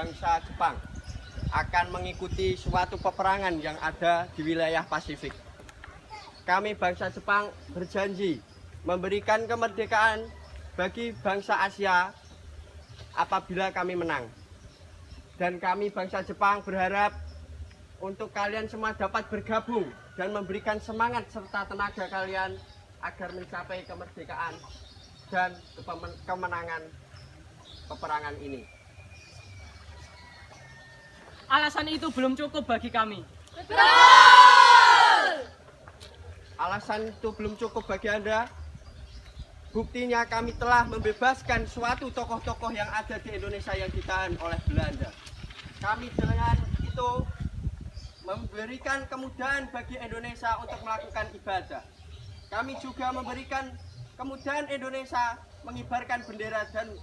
bangsa Jepang akan mengikuti suatu peperangan yang ada di wilayah Pasifik. Kami bangsa Jepang berjanji memberikan kemerdekaan bagi bangsa Asia apabila kami menang. Dan kami bangsa Jepang berharap untuk kalian semua dapat bergabung dan memberikan semangat serta tenaga kalian agar mencapai kemerdekaan dan kemenangan peperangan ini. Alasan itu belum cukup bagi kami. Alasan itu belum cukup bagi Anda? Buktinya kami telah membebaskan suatu tokoh-tokoh yang ada di Indonesia yang ditahan oleh Belanda. Kami dengan itu memberikan kemudahan bagi Indonesia untuk melakukan ibadah. Kami juga memberikan kemudahan Indonesia mengibarkan bendera dan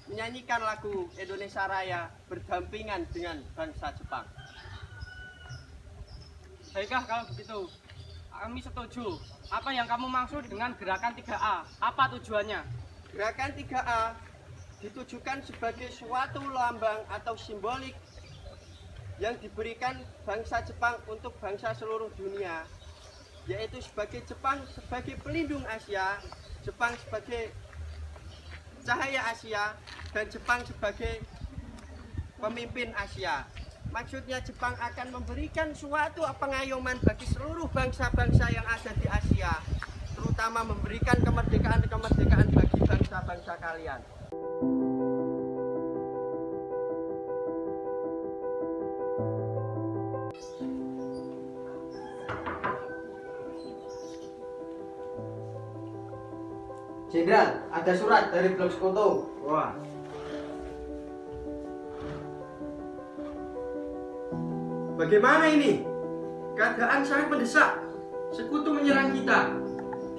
menyanyikan lagu Indonesia Raya berdampingan dengan bangsa Jepang. Baiklah kalau begitu, kami setuju. Apa yang kamu maksud dengan gerakan 3A? Apa tujuannya? Gerakan 3A ditujukan sebagai suatu lambang atau simbolik yang diberikan bangsa Jepang untuk bangsa seluruh dunia, yaitu sebagai Jepang sebagai pelindung Asia, Jepang sebagai cahaya Asia, dan Jepang sebagai pemimpin Asia. Maksudnya Jepang akan memberikan suatu pengayoman bagi seluruh bangsa-bangsa yang ada di Asia, terutama memberikan kemerdekaan bagi bangsa-bangsa kalian. Jenderal, ada surat dari Blok Sekutu. Wah. Bagaimana ini? Keadaan sangat mendesak. Sekutu menyerang kita.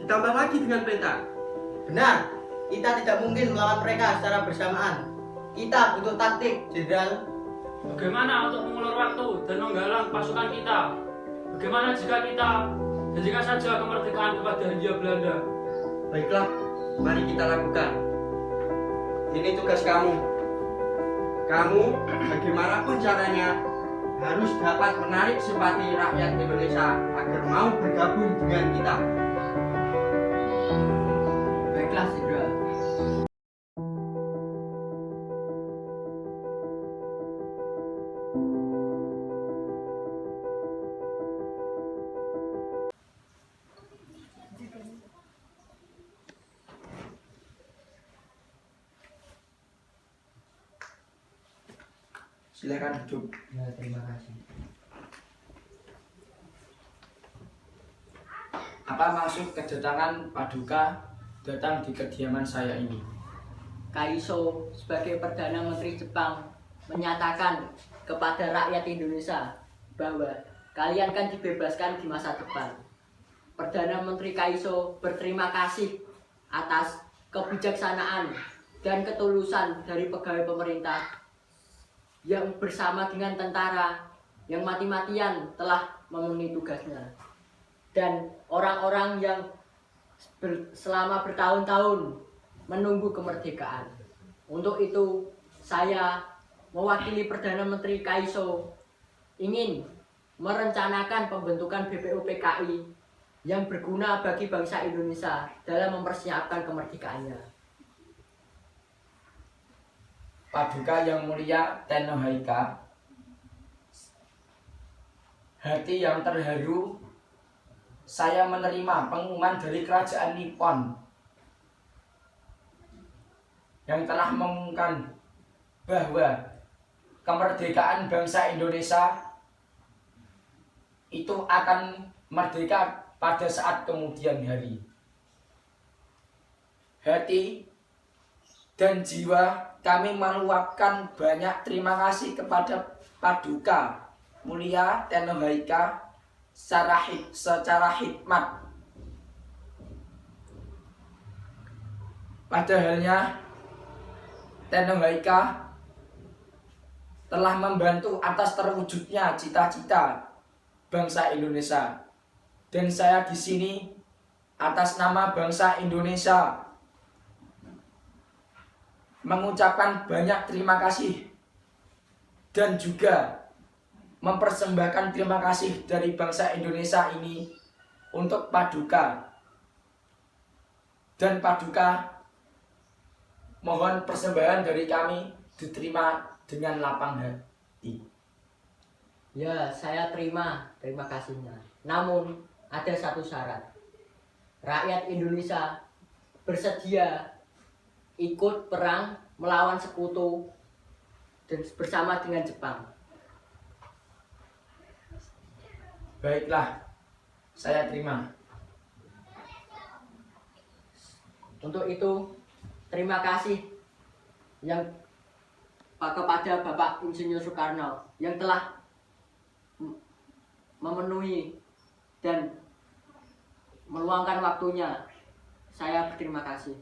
Ditambah lagi dengan perintah. Benar, kita tidak mungkin melawan mereka secara bersamaan. Kita butuh taktik, Jenderal. Bagaimana untuk mengulur waktu dan menggalang pasukan kita? Bagaimana jika kita janjikan saja kemerdekaan kepada Hindia Belanda? Baiklah, mari kita lakukan. Ini tugas kamu. Kamu, bagaimanapun caranya, harus dapat menarik simpati rakyat Indonesia agar mau bergabung dengan kita. Baiklah, Jenderal. Silakan duduk. Ya, terima kasih. Apa maksud kedatangan Paduka datang di kediaman saya ini? Kaiso sebagai Perdana Menteri Jepang menyatakan kepada rakyat Indonesia bahwa kalian kan dibebaskan di masa depan. Perdana Menteri Kaiso berterima kasih atas kebijaksanaan dan ketulusan dari pegawai pemerintah yang bersama dengan tentara yang mati-matian telah memenuhi tugasnya, dan orang-orang yang selama bertahun-tahun menunggu kemerdekaan. Untuk itu, saya mewakili Perdana Menteri Kaiso ingin merencanakan pembentukan BPUPKI yang berguna bagi bangsa Indonesia dalam mempersiapkan kemerdekaannya. Paduka yang mulia Tenohaika, hati yang terharu saya menerima pengumuman dari kerajaan Nippon yang telah mengumumkan bahwa kemerdekaan bangsa Indonesia itu akan merdeka pada saat kemudian hari. Hati dan jiwa kami meluapkan banyak terima kasih kepada Paduka Mulia Tenohaika secara hikmat. Padahalnya Tenohaika telah membantu atas terwujudnya cita-cita bangsa Indonesia, dan saya di sini atas nama bangsa Indonesia mengucapkan banyak terima kasih dan juga mempersembahkan terima kasih dari bangsa Indonesia ini untuk Paduka. Dan Paduka, mohon persembahan dari kami diterima dengan lapang hati. Ya, saya terima kasihnya. Namun, ada satu syarat. Rakyat Indonesia bersedia ikut perang melawan sekutu dan bersama dengan Jepang. Baiklah, saya terima. Untuk itu, terima kasih yang kepada Bapak Insinyur Soekarno yang telah memenuhi dan meluangkan waktunya. Saya berterima kasih.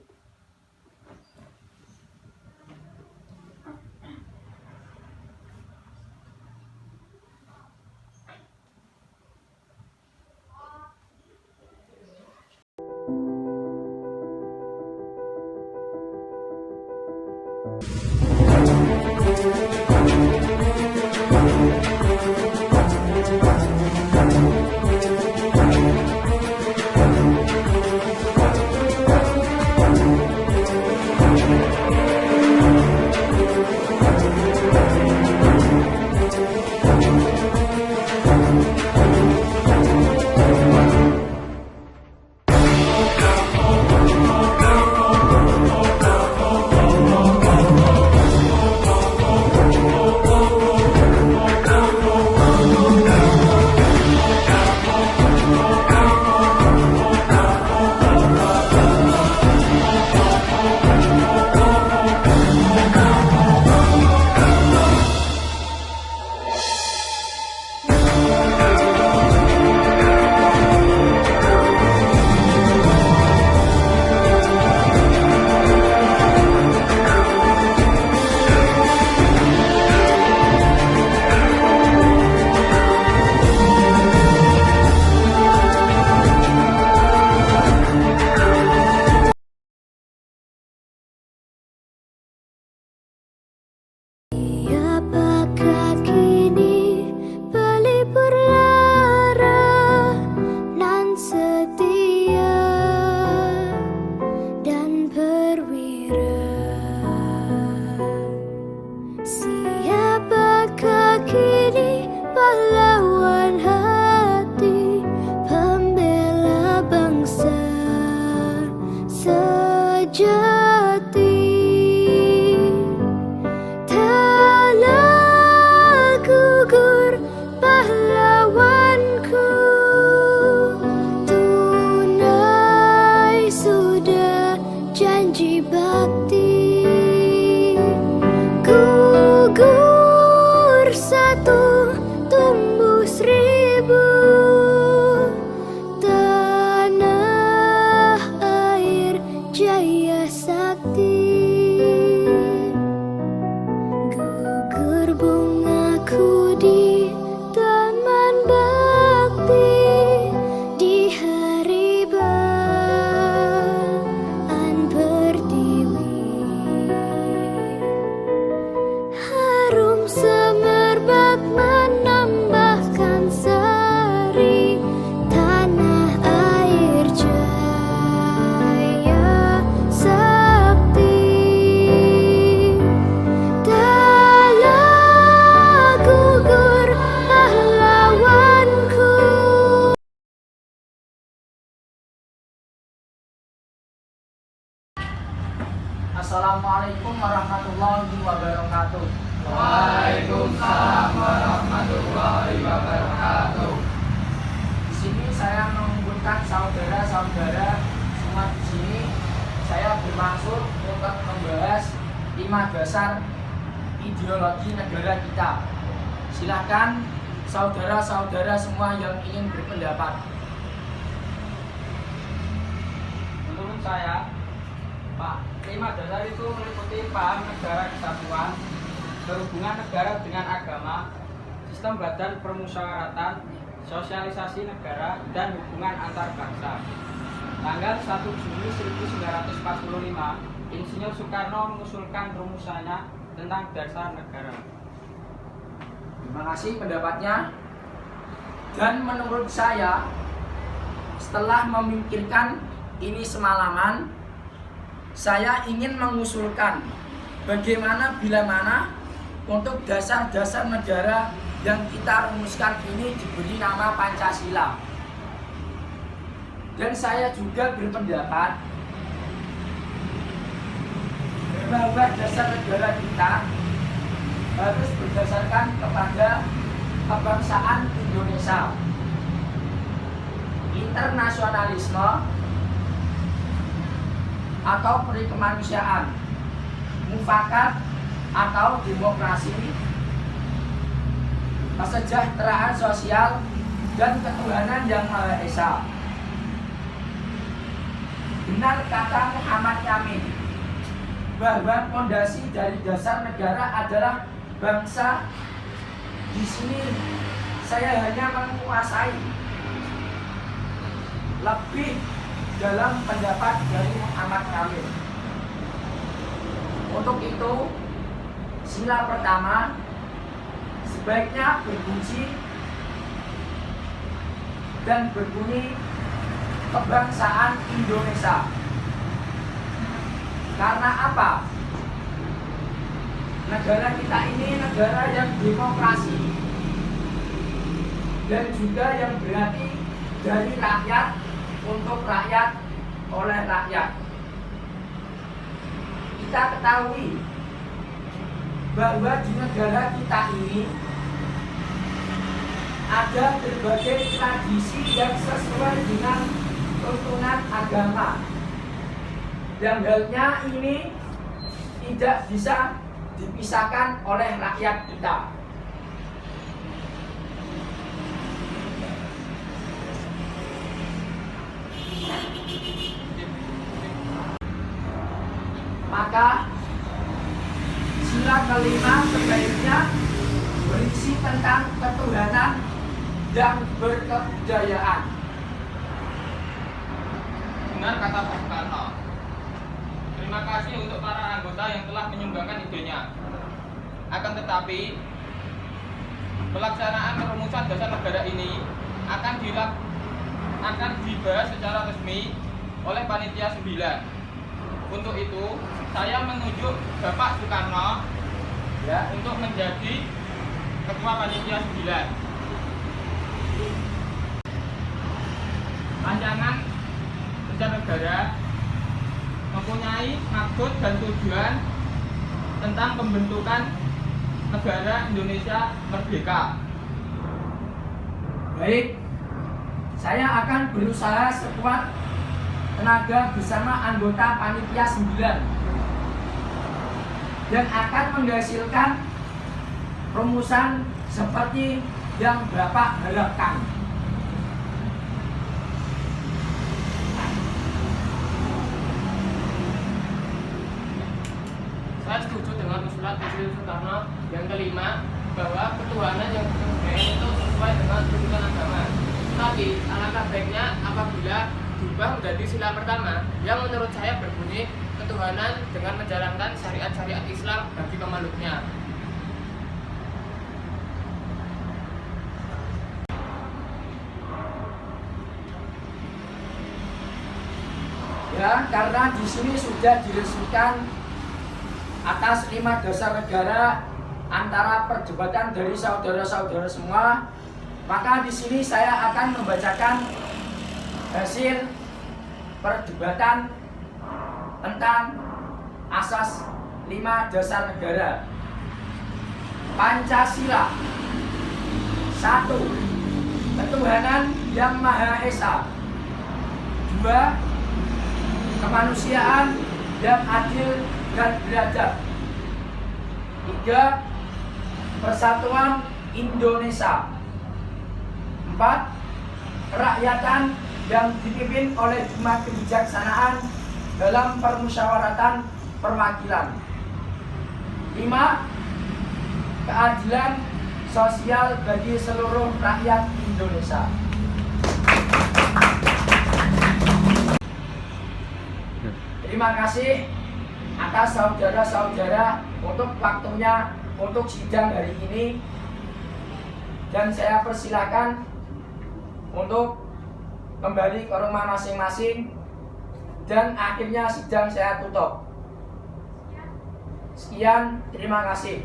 Assalamualaikum warahmatullahi wabarakatuh. Waalaikumsalam warahmatullahi wabarakatuh. Di sini saya mengumpulkan saudara-saudara semua di sini. Saya bermaksud untuk membahas 5 dasar ideologi negara kita. Silakan saudara-saudara semua yang ingin berpendapat. Menurut saya, Pak, 5 dasar itu meliputi paham negara kesatuan, berhubungan negara dengan agama, sistem badan permusyawaratan, sosialisasi negara, dan hubungan antar bangsa. Tanggal 1 Juni 1945, Insinyur Soekarno mengusulkan rumusannya tentang dasar negara. Terima kasih pendapatnya. Dan menurut saya, setelah memikirkan ini semalaman, saya ingin mengusulkan bagaimana bila mana untuk dasar-dasar negara yang kita rumuskan ini diberi nama Pancasila. Dan saya juga berpendapat bahwa dasar negara kita harus berdasarkan kepada kebangsaan Indonesia, internasionalisme atau peri kemanusiaan, mufakat atau demokrasi, kesejahteraan sosial, dan ketuhanan yang Maha Esa. Benar kata Muhammad Yamin bahwa fondasi dari dasar negara adalah bangsa. Di sini saya hanya menguasai lebih dalam pendapat dari Muhammad Yamin. Untuk itu, sila pertama sebaiknya berfungsi dan berbunyi kebangsaan Indonesia. Karena apa? Negara kita ini negara yang demokrasi dan juga yang berarti dari rakyat, untuk rakyat, oleh rakyat. Kita ketahui bahwa di negara kita ini ada berbagai tradisi yang sesuai dengan tuntunan agama, dan halnya ini tidak bisa dipisahkan oleh rakyat kita. Maka sila kelima sebaiknya berisi tentang ketuhanan dan berkebudayaan. Benar kata Pak Soekarno. Terima kasih untuk para anggota yang telah menyumbangkan idenya. Akan tetapi, pelaksanaan perumusan dasar negara ini akan dibahas secara resmi oleh Panitia 9. Untuk itu, saya menunjuk Bapak Soekarno untuk menjadi Ketua Panitia 9. Rancangan dasar negara mempunyai maksud dan tujuan tentang pembentukan negara Indonesia merdeka. Baik, saya akan berusaha sekuat tenaga bersama anggota Panitia 9 dan akan menghasilkan rumusan seperti yang Bapak harapkan. Saya setuju dengan usulan Presiden Soekarno yang kelima, bahwa ketuhanan yang berkebudayaan itu sesuai dengan tuntunan agama. Tapi alangkah baiknya apabila diubah menjadi sila pertama yang menurut saya berbunyi ketuhanan dengan menjalankan syariat-syariat Islam bagi pemeluknya. Ya, karena di sini sudah diresmikan atas 5 dasar negara antara perdebatan dari saudara-saudara semua, maka di sini saya akan membacakan hasil perdebatan tentang asas 5 dasar negara. Pancasila. 1. Ketuhanan yang Maha Esa. 2. Kemanusiaan yang adil dan beradab. 3. Persatuan Indonesia. 4. Kerakyatan yang dipimpin oleh Hikmat Kebijaksanaan dalam permusyawaratan perwakilan. 5. Keadilan sosial bagi seluruh rakyat Indonesia. Terima kasih atas saudara-saudara untuk waktunya untuk sidang hari ini. dan saya persilakan untuk kembali ke rumah masing-masing dan akhirnya sidang saya tutup. Sekian, terima kasih.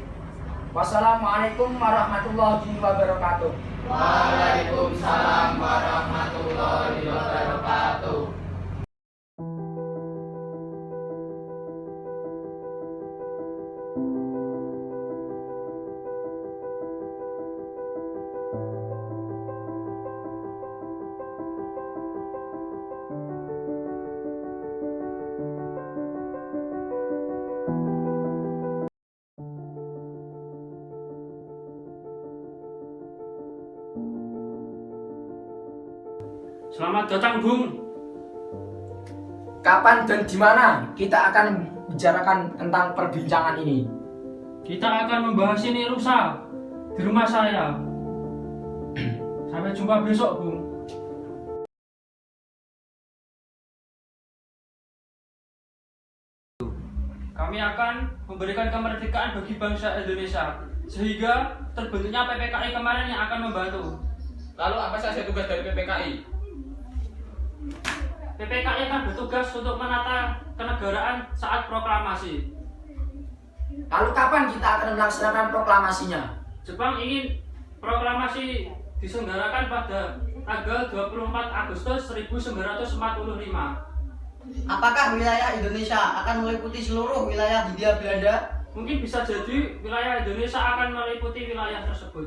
Wassalamualaikum warahmatullahi wabarakatuh. Waalaikumsalam warahmatullahi wabarakatuh. Selamat datang, Bung. Kapan dan di mana kita akan bicarakan tentang perbincangan ini? Kita akan membahas ini lusa di rumah saya. Sampai jumpa besok, Bung. Kami akan memberikan kemerdekaan bagi bangsa Indonesia, sehingga terbentuknya PPKI kemarin yang akan membantu. Lalu apa saja tugas dari PPKI? PPKI akan bertugas untuk menata kenegaraan saat proklamasi. Lalu kapan kita akan melaksanakan proklamasinya? Jepang ingin proklamasi diselenggarakan pada tanggal 24 Agustus 1945. Apakah wilayah Indonesia akan meliputi seluruh wilayah Hindia Belanda? Mungkin bisa jadi wilayah Indonesia akan meliputi wilayah tersebut.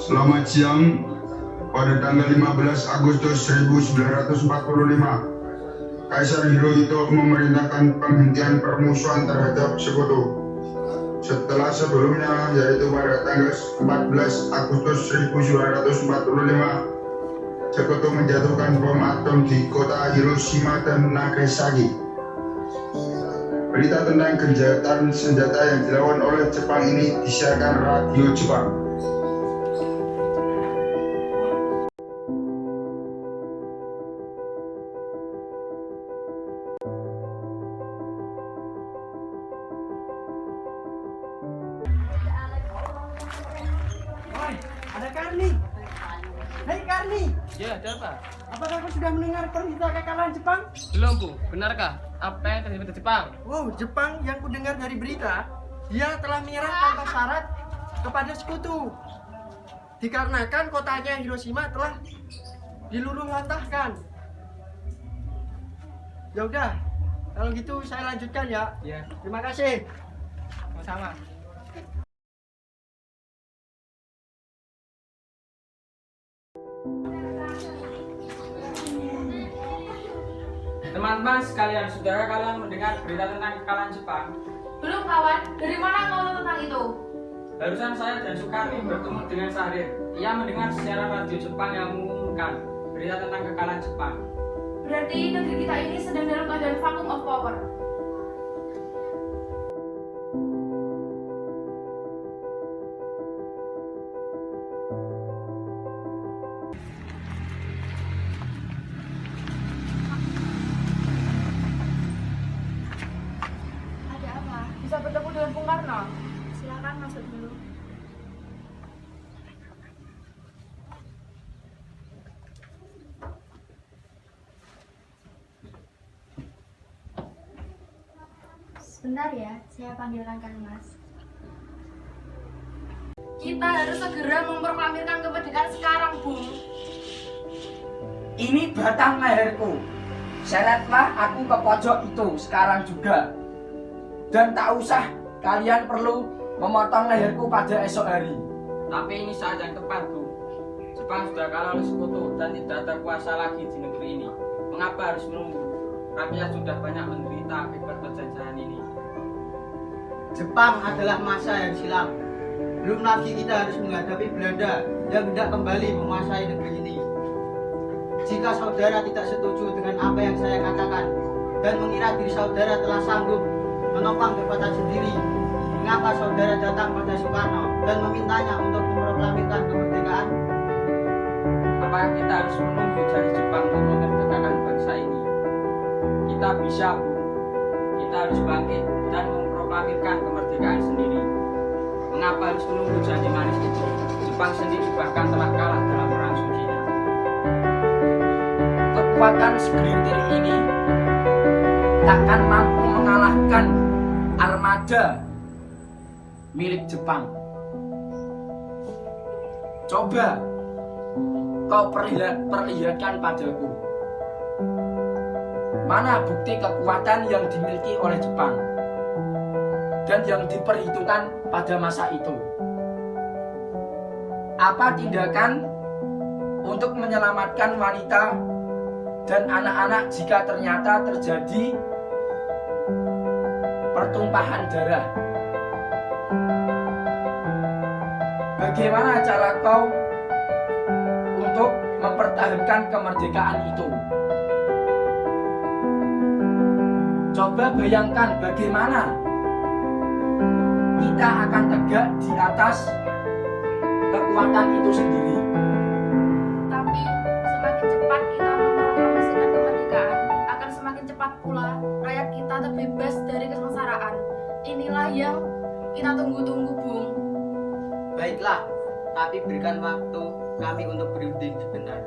Selamat siang. Pada tanggal 15 Agustus 1945, Kaisar Hirohito memerintahkan penghentian permusuhan terhadap Sekutu. Setelah sebelumnya, yaitu pada tanggal 14 Agustus 1945, Sekutu menjatuhkan bom atom di kota Hiroshima dan Nagasaki. Berita tentang gencatan senjata yang dilakukan oleh Jepang ini disiarkan radio Jepang. Ada Karni. Hei Karni, Ya, ada apa? apakah kau sudah mendengar berita kekalahan Jepang? Belum, Bu. Benarkah? Apa yang terjadi pada Jepang? Wow, Jepang yang kudengar dari berita, dia telah menyerang tanpa syarat kepada Sekutu. Dikarenakan kotanya Hiroshima telah diluluhlantahkan. Ya udah, kalau gitu saya lanjutkan ya. Ya, Terima kasih. sama-sama. Teman-teman sekalian, saudara kalian mendengar berita tentang kekalahan Jepang? Belum kawan, dari mana kau tahu tentang itu? Barusan saya dan Sukarni bertemu dengan Syahrir. Ia mendengar siaran radio Jepang yang mengumumkan berita tentang kekalahan Jepang. Berarti negeri kita ini sedang dalam keadaan vacuum of power. Ada apa? Bisa bertemu dengan Bung Karno? Silakan masuk dulu. Sebentar ya, saya panggilkan Kang Mas. Kita harus segera memproklamirkan kemerdekaan sekarang, Bung. Ini batang leherku. Seretlah aku ke pojok itu sekarang juga. Dan tak usah kalian perlu memotong leherku pada esok hari. Tapi ini saat yang tepat, Bu. Jepang sudah kalah oleh Sekutu dan tidak terkuasa lagi di negeri ini. Mengapa harus menunggu? Rakyat sudah banyak menderita akibat penjajahan ini. Jepang adalah masa yang silam. Belum lagi kita harus menghadapi Belanda yang hendak kembali menguasai negeri ini. Jika saudara tidak setuju dengan apa yang saya katakan dan mengira diri saudara telah sanggup menopang kekuatan sendiri. Mengapa saudara datang pada Soekarno dan memintanya untuk memproklamirkan kemerdekaan? Apakah kita harus menunggu dari Jepang untuk memerdekakan bangsa ini? Kita bisa, Bu. Kita harus bangkit dan memproklamirkan kemerdekaan sendiri. Mengapa harus menunggu janji manis itu? Jepang sendiri bahkan telah kalah dalam perang Tsushima. Kekuatan segelintir ini takkan mampu mengalahkan armada milik Jepang. Coba kau perlihatkan padaku, mana bukti kekuatan yang dimiliki oleh Jepang dan yang diperhitungkan pada masa itu. Apa tindakan untuk menyelamatkan wanita dan anak-anak jika ternyata terjadi pertumpahan darah? Bagaimana cara kau untuk mempertahankan kemerdekaan itu? Coba bayangkan bagaimana kita akan tegak di atas kekuatan itu sendiri. Tapi semakin cepat kita memproklamasikan kemerdekaan, akan semakin cepat pula rakyat kita terbebas dari kesengsaraan. Inilah yang kita tunggu-tunggu, Bung. Baiklah, tapi berikan waktu kami untuk berunding sebentar.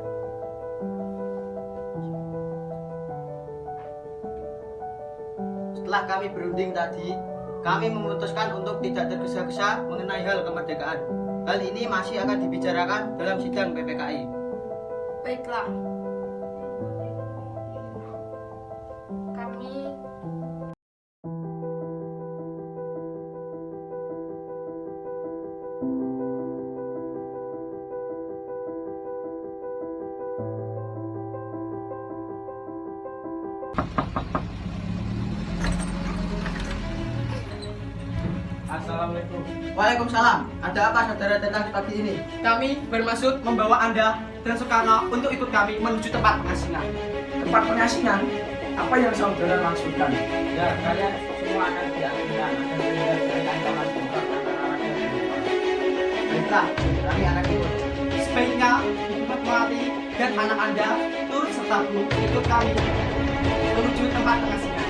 Setelah kami berunding tadi, kami memutuskan untuk tidak tergesa-gesa mengenai hal kemerdekaan. Hal ini masih akan dibicarakan dalam sidang PPKI. Baiklah. Kami Assalamualaikum. Waalaikumsalam. Ada apa saudara datang pagi ini? Kami bermaksud membawa Anda dan Soekarno untuk ikut kami menuju tempat pengasingan. Tempat pengasingan? Apa yang saudara maksudkan? Ya, kalian semua akan diamankan akan terhindar dari ancaman bentrok antara rakyat dan Jepang. Baiklah, kami akan ikut. Sebaiknya Ibu Fatmawati dan anak Anda turut serta Bu ikut kami menuju tempat pengasingan.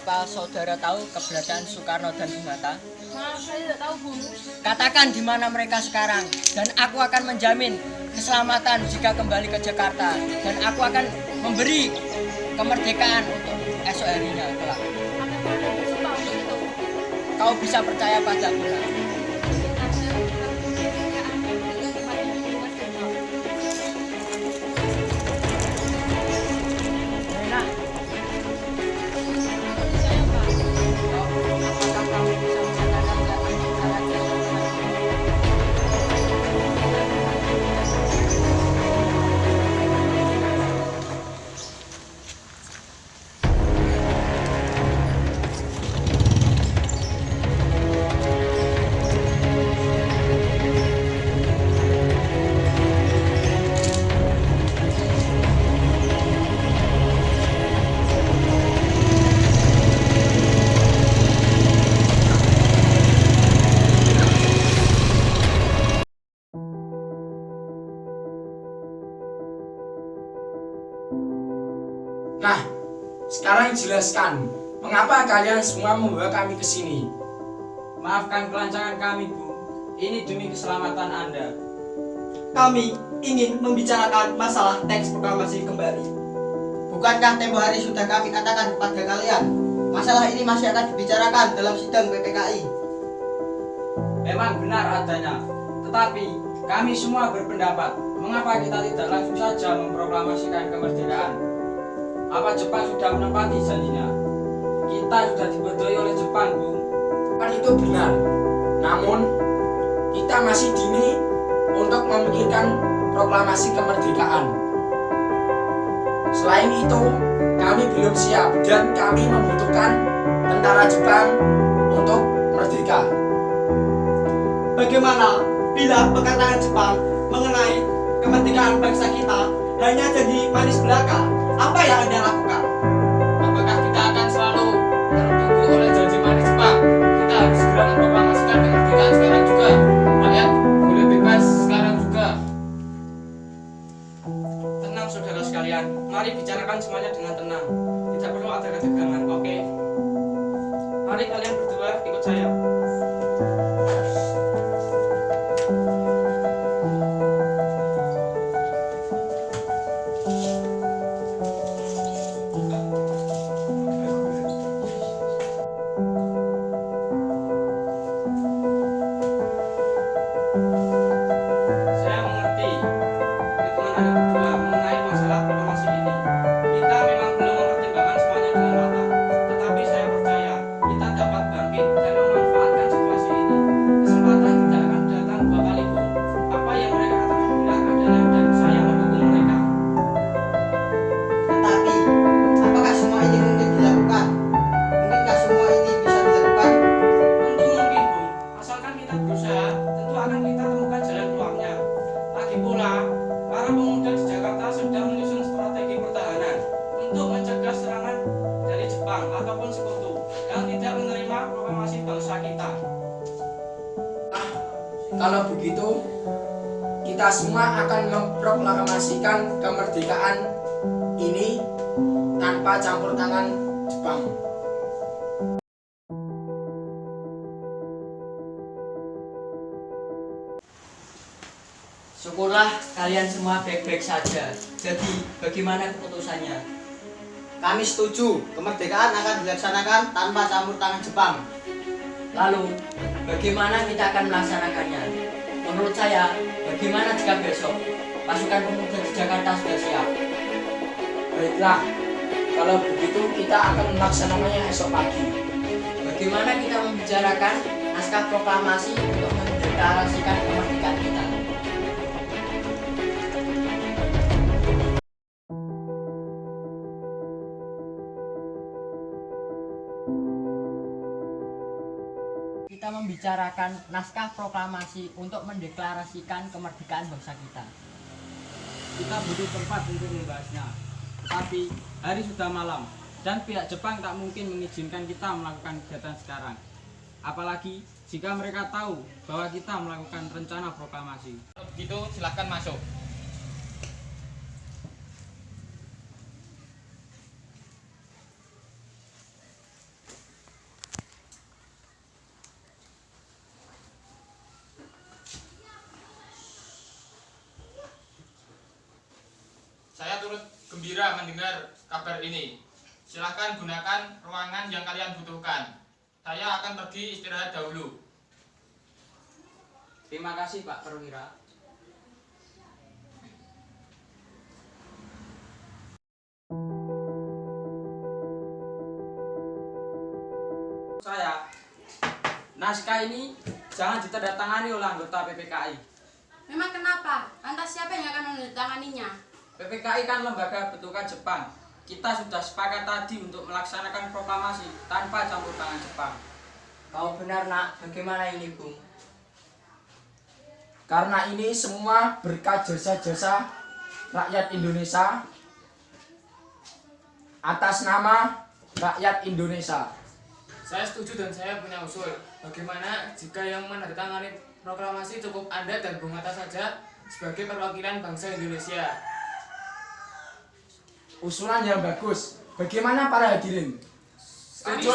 Apa saudara tahu keberadaan Soekarno dan Bung Hatta? Maaf, saya tidak tahu, Bu. Katakan di mana mereka sekarang, dan aku akan menjamin keselamatan jika kembali ke Jakarta, dan aku akan memberi kemerdekaan untuk esok harinya kelak. Apa boleh bersumpah untuk itu? Kau bisa percaya padaku. Nak. Rena, apakah kamu bisa menyatakan datang syarat yang Nah, sekarang jelaskan, mengapa kalian semua membawa kami ke sini? Maafkan kelancangan kami, Bu. Ini demi keselamatan Anda. Kami ingin membicarakan masalah teks proklamasi kembali. Bukankah tempo hari sudah kami katakan kepada kalian, masalah ini masih akan dibicarakan dalam sidang PPKI? Memang benar adanya, tetapi kami semua berpendapat, mengapa kita tidak langsung saja memproklamasikan kemerdekaan? Apa Jepang sudah menepati janjinya? Kita sudah dibodohi oleh Jepang, Bu. Kan itu benar. Namun, kita masih dini untuk memikirkan proklamasi kemerdekaan. Selain itu, kami belum siap dan kami membutuhkan tentara Jepang untuk merdeka. Bagaimana bila perkataan Jepang mengenai kemerdekaan bangsa kita hanya jadi manis belaka? Apa yang Anda lakukan? Apakah kita akan selalu terbelenggu oleh janji manis Jepang? Kita harus segera memproklamasikan kemerdekaan sekarang juga. Rakyat boleh bebas sekarang juga. Tenang saudara sekalian, mari bicarakan semuanya dengan tenang. Tidak perlu ada ketegangan, oke? Mari kalian berdua ikut saya. Saya mengerti perhitungan Anda berdua mengenai masalah proklamasi ini. Kita memang belum mempertimbangkan semuanya dengan matang, tetapi saya percaya kita dapat bangkit dan memanfaatkan situasi ini. Kesempatan tidak akan datang dua kali, Bu. Apa yang mereka katakan benar adalah dan saya mendukung mereka. Tetapi, apakah semua ini mungkin dilakukan? Mungkinkah semua ini bisa dilakukan? Tentu mungkin, Bu. Asalkan kita berusaha, tentu akan kita temukan jalan keluarnya. Lagi pula, para pemuda di Jakarta sedang menyusun strategi pertahanan untuk mencegah serangan dari Jepang ataupun sekutu yang tidak menerima proklamasi bangsa kita. Nah, kalau begitu, kita semua akan memproklamasikan kemerdekaan ini tanpa campur tangan Jepang. Syukurlah kalian semua baik-baik saja. Jadi, bagaimana keputusannya? Kami setuju, kemerdekaan akan dilaksanakan tanpa campur tangan Jepang. Lalu, bagaimana kita akan melaksanakannya? Menurut saya, bagaimana jika besok pasukan pemuda di Jakarta sudah siap? Baiklah, kalau begitu kita akan melaksanakannya esok pagi. Bagaimana kita membicarakan naskah proklamasi untuk mendeklarasikan kemerdekaan kita? Kita membicarakan naskah proklamasi untuk mendeklarasikan kemerdekaan bangsa kita. Kita butuh tempat untuk membahasnya. Tapi hari sudah malam dan pihak Jepang tak mungkin mengizinkan kita melakukan kegiatan sekarang. Apalagi jika mereka tahu bahwa kita melakukan rencana proklamasi. Kalau begitu, silahkan masuk. gembira mendengar kabar ini. Silahkan gunakan ruangan yang kalian butuhkan. Saya akan pergi istirahat dahulu. Terima kasih Pak Perwira. Saya, naskah ini jangan ditandatangani oleh anggota PPKI. Memang kenapa? Lantas siapa yang akan menandatanganinya? PPKI kan lembaga bentukan Jepang. Kita sudah sepakat tadi untuk melaksanakan proklamasi tanpa campur tangan Jepang. Kau benar nak, bagaimana ini Bung? Karena ini semua berkat jasa-jasa rakyat Indonesia atas nama rakyat Indonesia. Saya setuju dan saya punya usul. Bagaimana jika yang menandatangani proklamasi cukup Anda dan Bung Hatta saja sebagai perwakilan bangsa Indonesia? Usulan yang bagus. Bagaimana para hadirin? Setuju.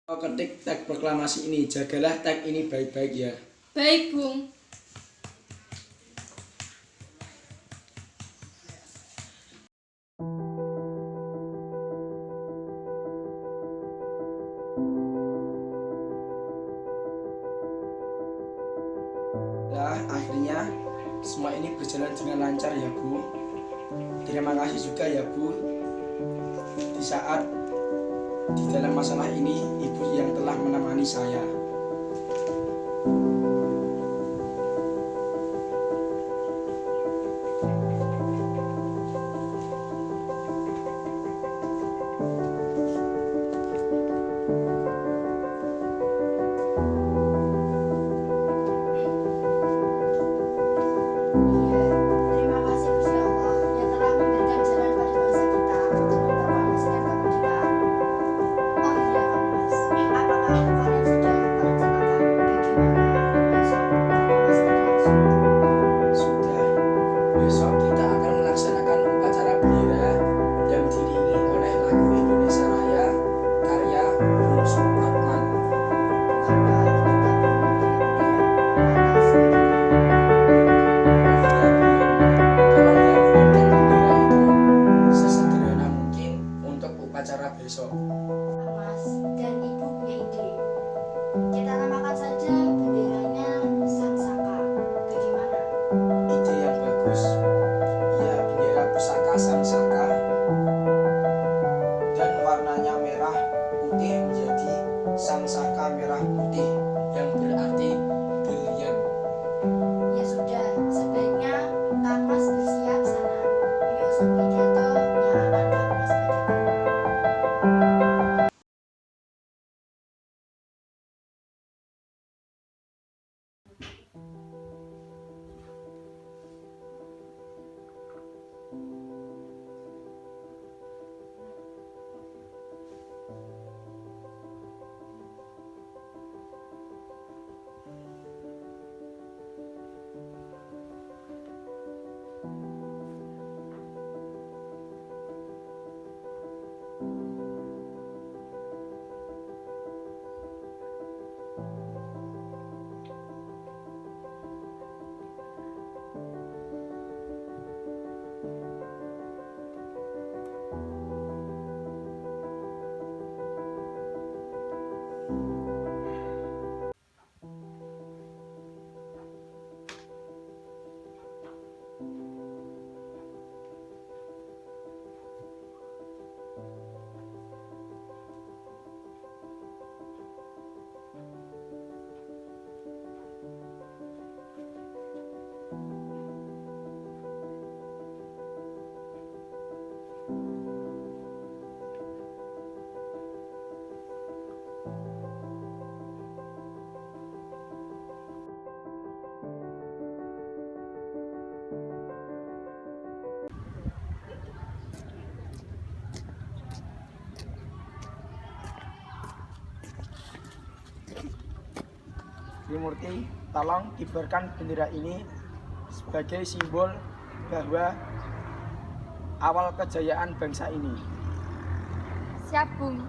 Kau ketik teks proklamasi ini. Jagalah teks ini baik-baik ya. Baik, Bung. Nah, akhirnya semua ini berjalan dengan lancar ya Bu. Terima kasih juga ya Bu. Di saat di dalam masalah ini Ibu yang telah menemani saya. Terima kasih Gusti Allah yang telah memberikan jalan pada bangsa kita untuk memproklamasikan kemerdekaan. Oh iya Mas, apakah kalian sudah merencanakan bagaimana besok proklamasi berlangsung? Sudah, besok kita akan melaksanakan upacara bendera yang diiringi oleh lagu Indonesia Raya karya Bung Supratman. Bukankah kita perlu bela-bela atas Tolong ya buatkan bendera itu sesederhana mungkin untuk upacara besok. Mas dan Ibu punya ide. Kita namakan saja benderanya Sangsaka. Bagaimana? Ide yang bagus. Ya, bendera pusaka Sangsaka dan warnanya merah putih menjadi Sangsaka merah putih yang berarti brilian. Ya sudah, sebaiknya Kang Mas bersiap sana. Yusuf Widianto yang akan Kang Mas bacakan. Trimurti, tolong kibarkan bendera ini sebagai simbol bahwa awal kejayaan bangsa ini. Siap, Bung.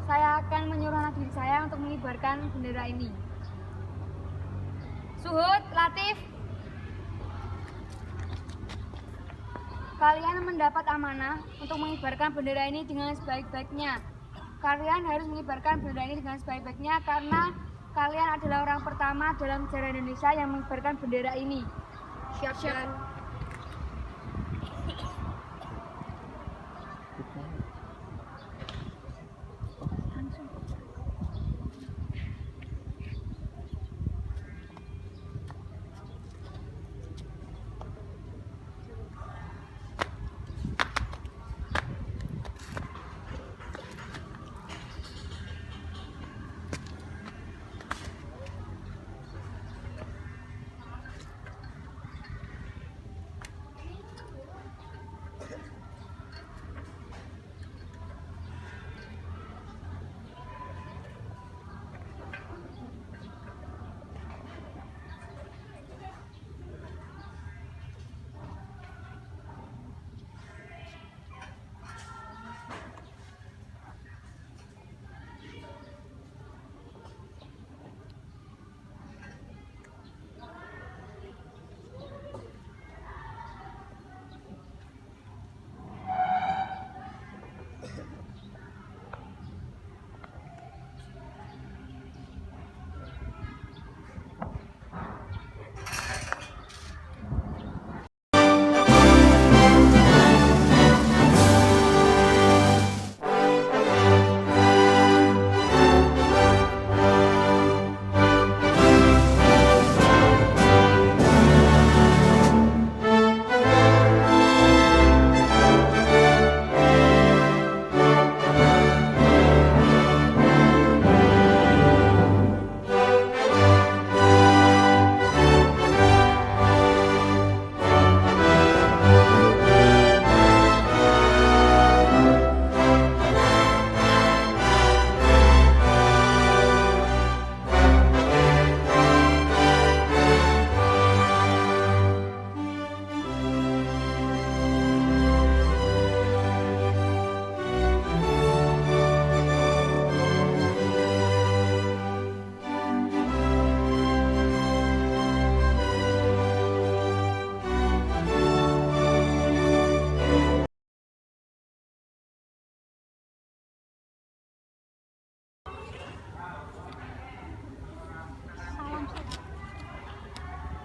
Saya akan menyuruh anak didik saya untuk mengibarkan bendera ini. Suhud, Latif. Kalian mendapat amanah untuk mengibarkan bendera ini dengan sebaik-baiknya. Kalian harus mengibarkan bendera ini dengan sebaik-baiknya karena kalian adalah orang pertama dalam sejarah Indonesia yang mengibarkan bendera ini. Siap-siap.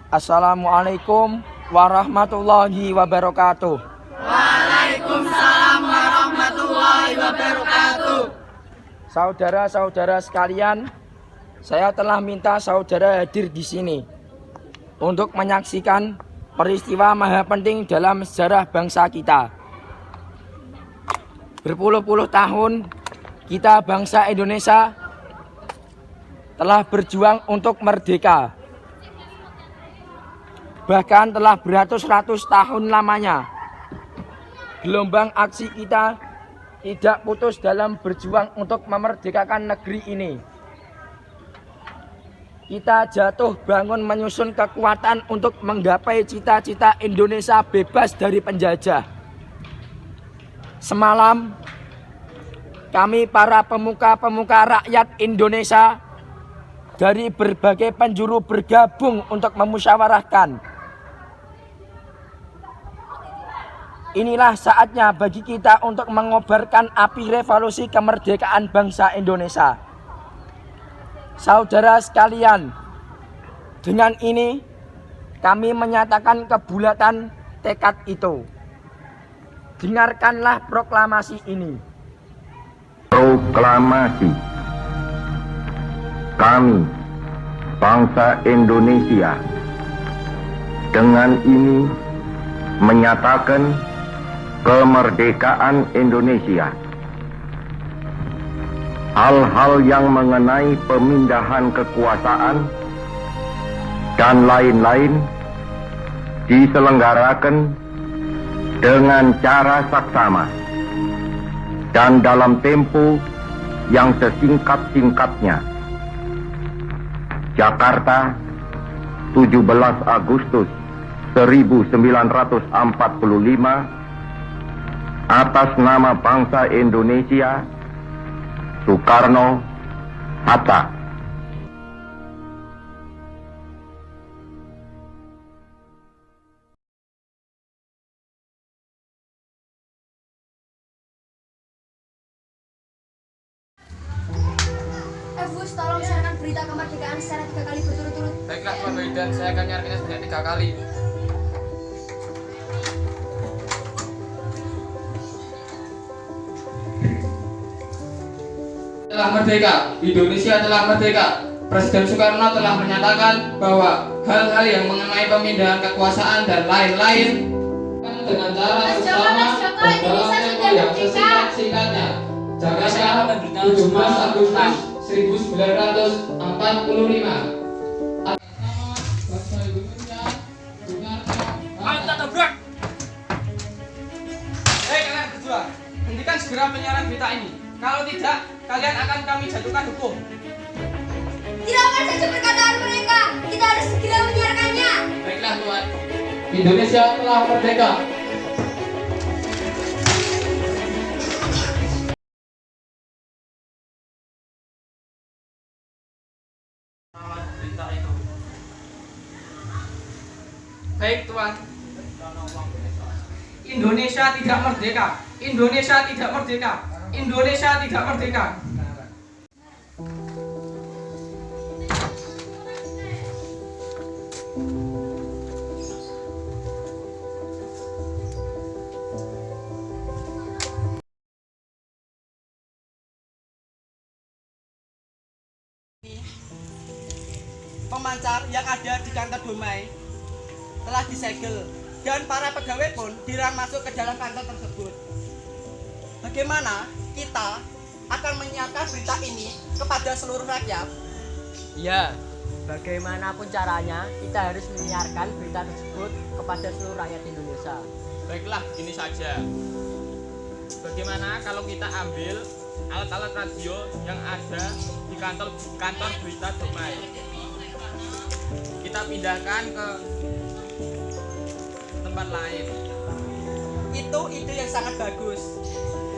Assalamualaikum warahmatullahi wabarakatuh. Waalaikumsalam warahmatullahi wabarakatuh. Saudara-saudara sekalian, saya telah minta saudara hadir di sini untuk menyaksikan peristiwa maha penting dalam sejarah bangsa kita. Berpuluh-puluh tahun kita bangsa Indonesia telah berjuang untuk merdeka. Bahkan telah beratus-ratus tahun lamanya. Gelombang aksi kita tidak putus dalam berjuang untuk memerdekakan negeri ini. Kita jatuh bangun menyusun kekuatan untuk menggapai cita-cita Indonesia bebas dari penjajah. Semalam, kami para pemuka-pemuka rakyat Indonesia dari berbagai penjuru bergabung untuk memusyawarahkan. Inilah saatnya bagi kita untuk mengobarkan api revolusi kemerdekaan bangsa Indonesia. Saudara sekalian, dengan ini kami menyatakan kebulatan tekad itu. Dengarkanlah proklamasi ini. Proklamasi. Kami, bangsa Indonesia, dengan ini menyatakan kemerdekaan Indonesia. Hal-hal yang mengenai pemindahan kekuasaan dan lain-lain diselenggarakan dengan cara saksama dan dalam tempo yang sesingkat-singkatnya. Jakarta, 17 Agustus 1945, atas nama bangsa Indonesia, Soekarno, Hatta. tolong siarkan berita kemerdekaan secara 3 kali berturut-turut. Baiklah Tuan Waidan, saya akan nyiarkannya sebanyak 3 kali. Telah merdeka, Indonesia telah merdeka. Presiden Soekarno telah menyatakan bahwa hal-hal yang mengenai pemindahan kekuasaan dan lain-lain dengan cara bersama dan dalam tempo yang sesingkat-singkatnya. Jakarta, 17 Agustus 1945. Ayo kita tabrak! Hei kalian berdua, hentikan segera penyiaran berita ini. Kalau tidak, kalian akan kami jatuhkan hukum. Tinggalkan saja perkataan mereka. Kita harus segera menyiarkannya. Baiklah Tuan. Indonesia telah merdeka. Berita itu. Baik Tuan. Indonesia tidak merdeka. Indonesia tidak merdeka. Indonesia tidak merdeka. Pemancar yang ada di kantor Dumai telah disegel dan para pegawai pun dilarang masuk ke dalam kantor tersebut. Bagaimana kita akan menyiarkan berita ini kepada seluruh rakyat? Ya, bagaimanapun caranya kita harus menyiarkan berita tersebut kepada seluruh rakyat Indonesia. Baiklah, begini saja. Bagaimana kalau kita ambil alat-alat radio yang ada di kantor berita Dumai? Kita pindahkan ke tempat lain. Itu ide yang sangat bagus.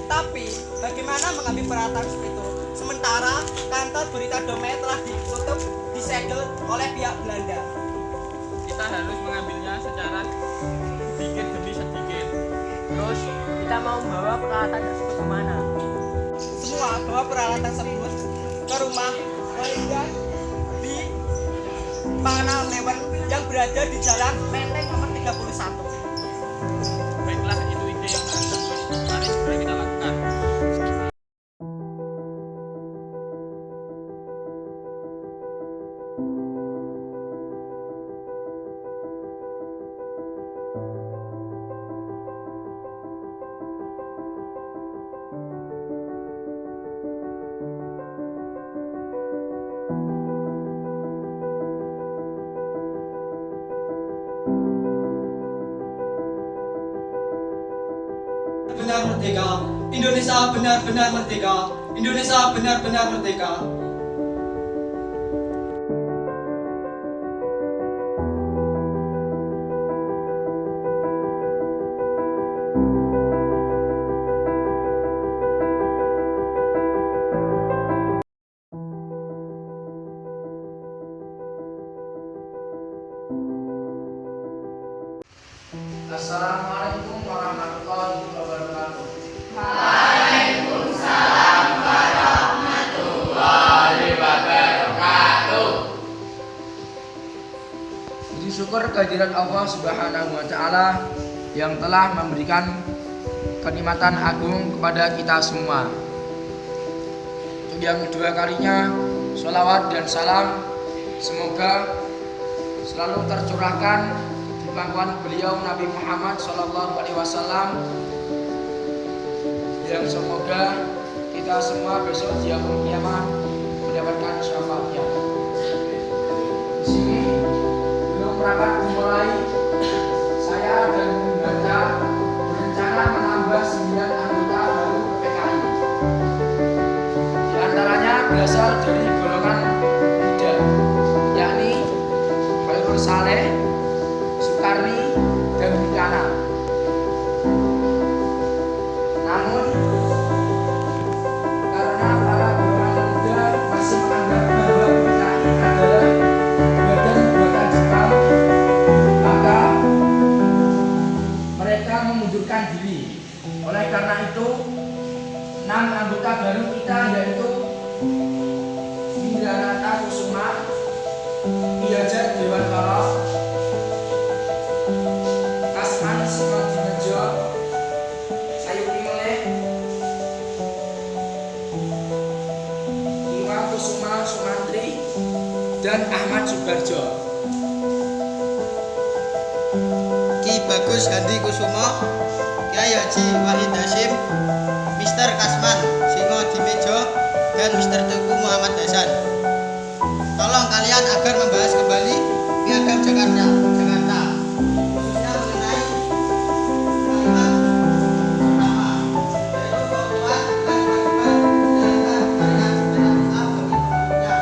Tapi bagaimana mengambil peralatan itu? Sementara kantor berita Dumai telah ditutup, disegel oleh pihak Belanda. Kita harus mengambilnya secara sedikit demi sedikit. Terus kita mau membawa peralatan tersebut kemana? Semua bawa peralatan tersebut ke rumah warga di Panganal Lewen yang berada di Jalan Menteng nomor 31. Baiklah, itu ide yang bagus. Mari segera kita lakukan. Benar merdeka, Indonesia benar-benar merdeka, Indonesia benar-benar merdeka. Assalamualaikum warahmatullahi wabarakatuh. Waalaikumsalam warahmatullahi wabarakatuh. Puji syukur kehadiran Allah Subhanahu wa taala yang telah memberikan kenikmatan agung kepada kita semua. Untuk yang kedua kalinya, sholawat dan salam semoga selalu tercurahkan di pangkuan beliau Nabi Muhammad SAW, yang semoga kita semua besok di yaumul qiyamah mendapatkan syafaatnya. Di sini belum rapat dimulai, saya dan Bunda berencana menambah 9 anggota baru PPKI. Di antaranya berasal dari golongan muda, yakni Khairul Saleh, Sukarni, dan Bukana. Namun karena para golongan muda masih menganggap bahwa PKI adalah buatan Jepang, maka mereka memundurkan diri. Oleh karena itu, 6 anggota baru kita yaitu 9 Iyoja Dewan Kala, Kasman Simadinejo, Sayuki Meleh, Iwa Kusuma Sumantri, dan Ahmad Subarjo. Ki Bagus Handi Kusumo, Kiai Haji Wahid Hasyim, Mr. Kasman Singo Dimejo, dan Mr. Teguh Muhammad Hasan. Tolong kalian agar membahas kembali Piagam Jakarta, khususnya mengenai kalimat pertama, yaitu keutamaan dan kewajiban menjalankan syariat Islam bagi penduduknya.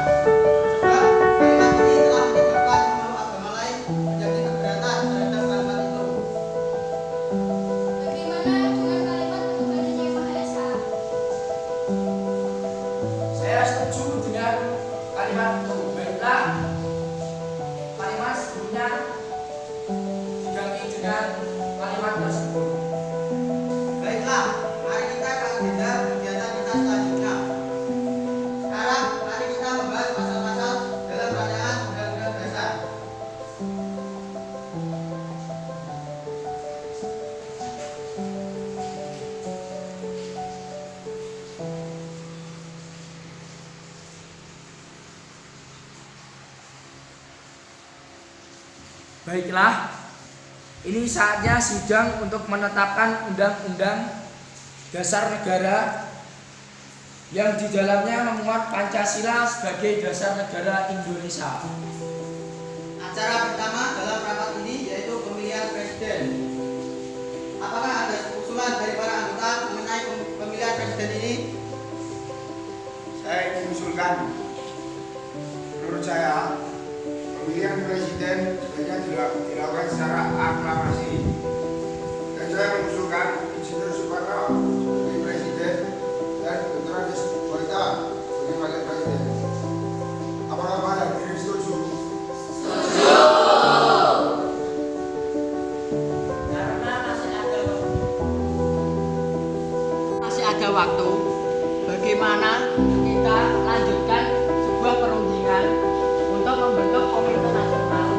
Sebab kalimat ini telah menyebabkan pemeluk agama lain menjadi keberatan terhadap kalimat itu. Bagaimana dengan kalimat Tuhan Yang Maha Esa? Saya setuju dengan kalimat itu. Baiklah, kalimat sebelumnya diganti dengan kalimat tersebut. Baiklah, mari kita ke agenda kegiatan kita selanjutnya. Sekarang mari kita membahas pasal-pasal dalam rancangan Undang-Undang Dasar. Baiklah, ini saatnya sidang untuk menetapkan Undang-Undang Dasar Negara yang di dalamnya memuat Pancasila sebagai dasar negara Indonesia. Acara pertama dalam rapat ini yaitu pemilihan presiden. Apakah ada usulan dari para anggota mengenai pemilihan presiden ini? Saya mengusulkan, menurut saya, pemilihan presiden sebaiknya dilakukan secara aklamasi. Dan saya mengusulkan Insinyur Soekarno sebagai presiden dan Dr. Andes Boyta sebagai wakil presiden. Apakah Pak Hadirin setuju? Karena masih ada waktu, bagaimana kita lanjutkan sebuah perundingan untuk membentuk komite nasional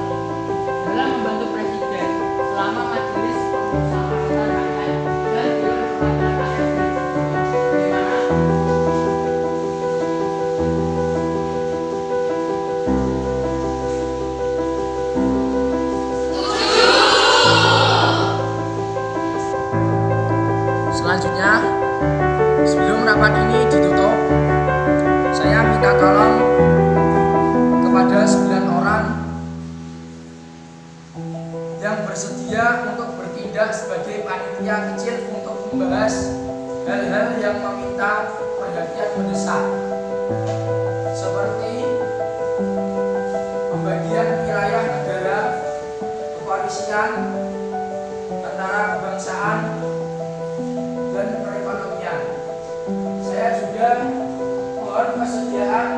dalam membantu presiden selama majelis permusyawaratan rakyat dan dewan perwakilan rakyat. Bagaimana? Selanjutnya, sebelum rapat ini ditutup, saya minta tolong kepada 9 orang yang bersedia untuk bertindak sebagai panitia kecil untuk membahas hal-hal yang meminta perhatian mendesak, seperti pembagian wilayah negara, kepolisian, tentara kebangsaan, dan perekonomian. Saya sudah mohon kesediaan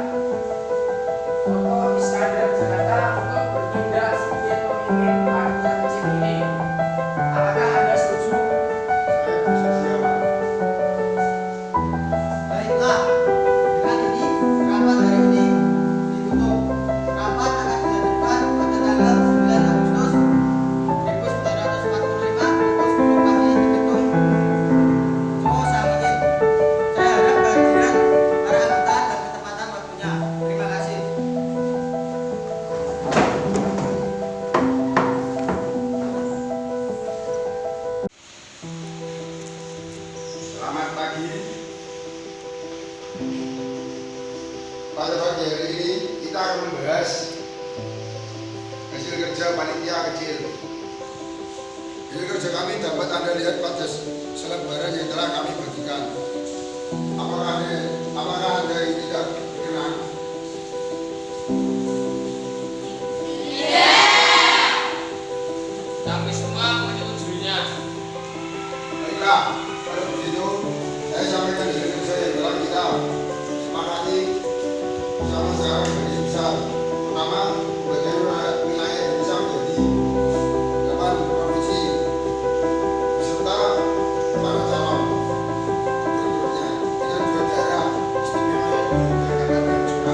Bapak Iskandar Janata untuk bertindak sebagai pemimpin panitia kecil ini. Apakah Anda setuju? Saya bersedia, Pak. Baiklah, dengan ini rapat hari ini ditutup. Rapat akan dilanjutkan pada tanggal 9 Agustus 1945 pukul 10 pagi di gedung Jo Samiin. Saya harap kehadiran para anggota dan ketepatan waktunya. Terima kasih. Selamat pagi. Pada pagi hari ini kita akan membahas hasil kerja panitia kecil. Hasil kerja kami dapat Anda lihat pada selebaran yang telah kami bagikan. Apakah Anda ini tidak berkenan? Kami semua menyetujuinya. Baiklah, kalau begitu saya sampaikan hasil kerja yang telah kita sepakati bersama secara garis besar. Pertama, pembagian wilayah Indonesia menjadi 8 provinsi beserta para calon gubernurnya dengan 2 daerah istimewa yaitu Jakarta dan Jakarta.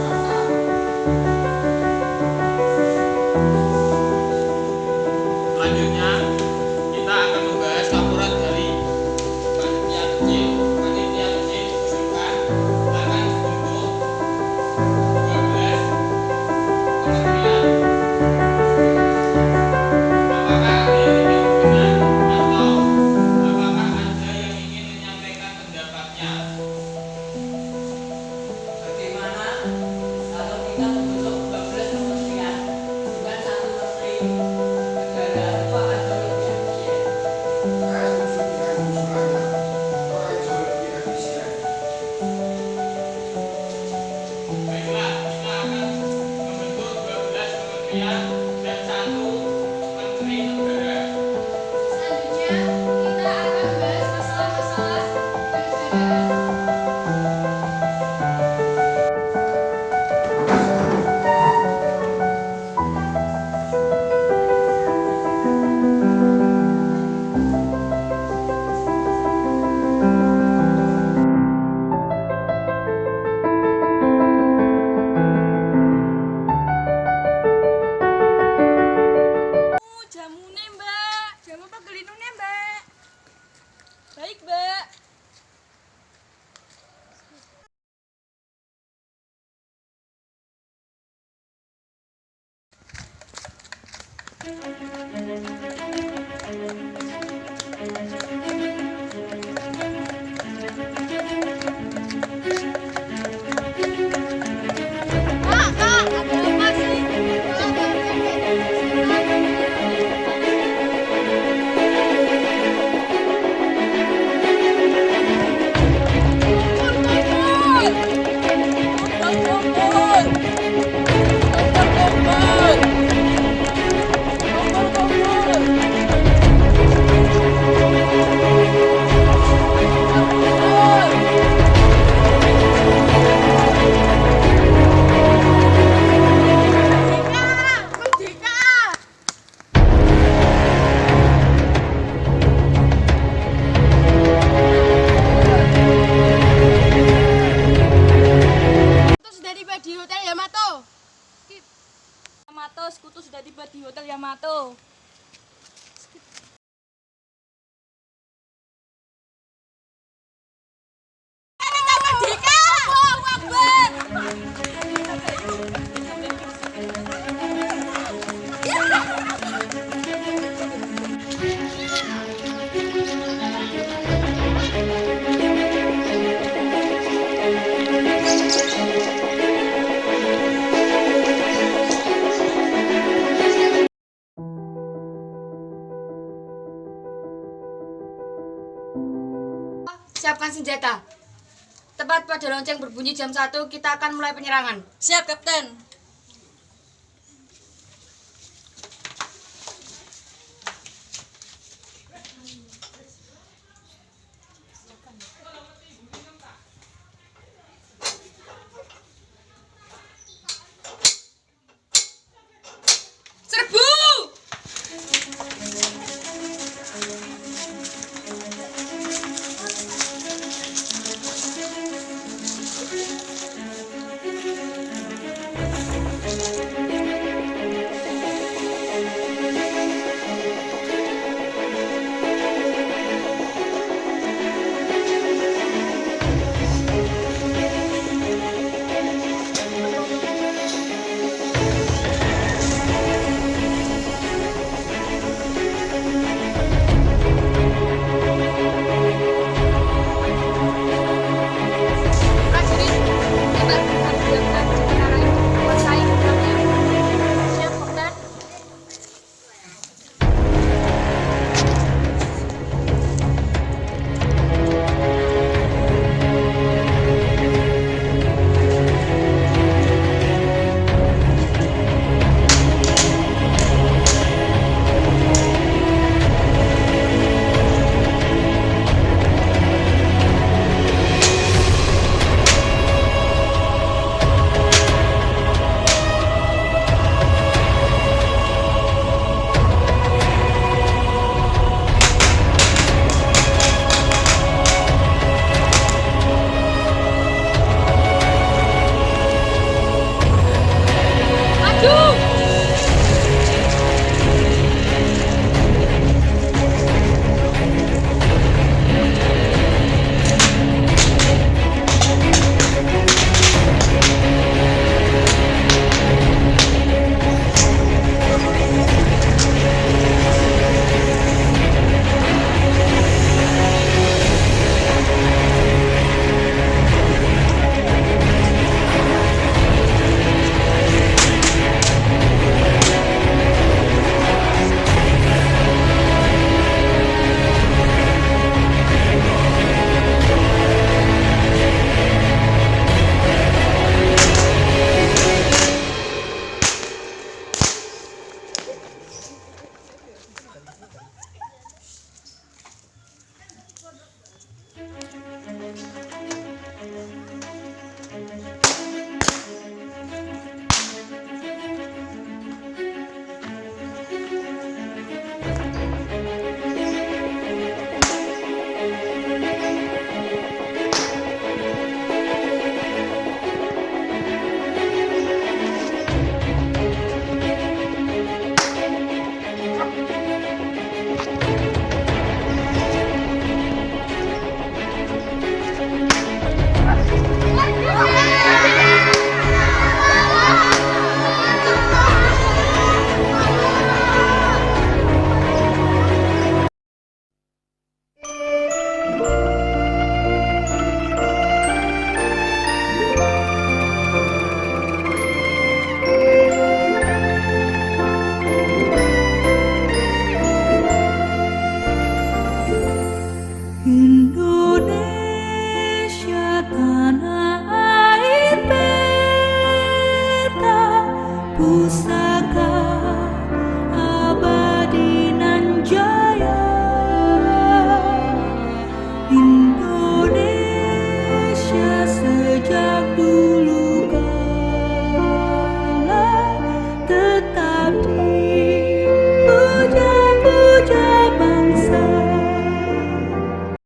Sekutu sudah tiba di Hotel Yamato. Siapkan senjata. Tepat pada lonceng berbunyi jam 1, kita akan mulai penyerangan. Siap, Kapten.